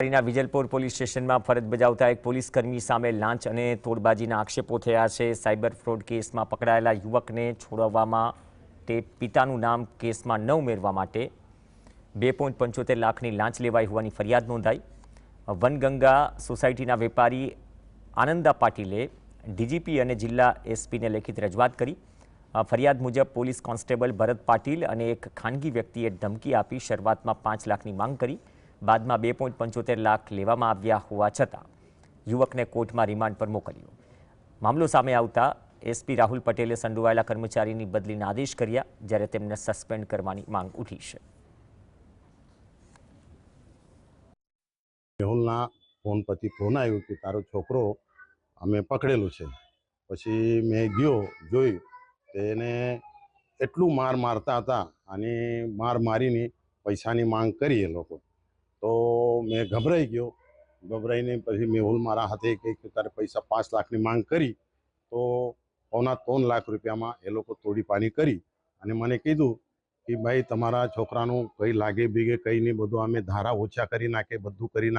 Vijalpor police સ્ટેશનમાં ફરજ બજાવતા એક પોલીસકર્મી સામે લાંચ અને તોડબાજીના આક્ષેપો થયા છે। સાયબર ફ્રોડ કેસમાં પકડાયેલા યુવકને છોડવામાં તે પિતાનું નામ કેસમાં ન ઉમેરવા માટે 2.75 લાખની લાંચ લેવાઈ હોવાની ફરિયાદ નોંધાઈ। વનગંગા સોસાયટીના વેપારી આનંદા પાટીલે ડીજીપી અને જિલ્લા એસપીને લેખિત રજૂઆત કરી। ફરિયાદ મુજબ પોલીસ કોન્સ્ટેબલ ભરત પાટીલ અને એક ખાનગી વ્યક્તિએ ધમકી આપી શરૂઆતમાં 5 લાખની માંગ કરી। બાદમાં 2.75 લાખ લેવામાં આવ્યા હોવા છતાં યુવકને કોર્ટમાં રિમાન્ડ પર મોકલ્યો। મામલો સામે આવતા એસપી રાહુલ પટેલે સંડોવાયેલા કર્મચારીની બદલીના આદેશ કર્યા, જ્યારે તેમને સસ્પેન્ડ કરવાની માંગ ઉઠી છે। મેહુલના ફોન પરથી ફોન આવ્યો કે તારો છોકરો અમે પકડેલો છે। પછી મેં ગયો જોઈ તેને એટલું મારતા હતા અને મારીને પૈસાની માંગ કરી એ લોકો। તો મેં ગભરાઈ ગયો। ગભરાઈને પછી મેહુલ મારા હાથે કે તારે પૈસા 5 લાખની માંગ કરી તો 3.25 લાખ રૂપિયામાં એ લોકો તોડીપાની કરી અને મને કીધું કે ભાઈ તમારા છોકરાનું કંઈ લાગે બીગે કંઈ નહીં, બધું અમે ધારા ઓછા કરી નાખે, બધું કરી નાખે।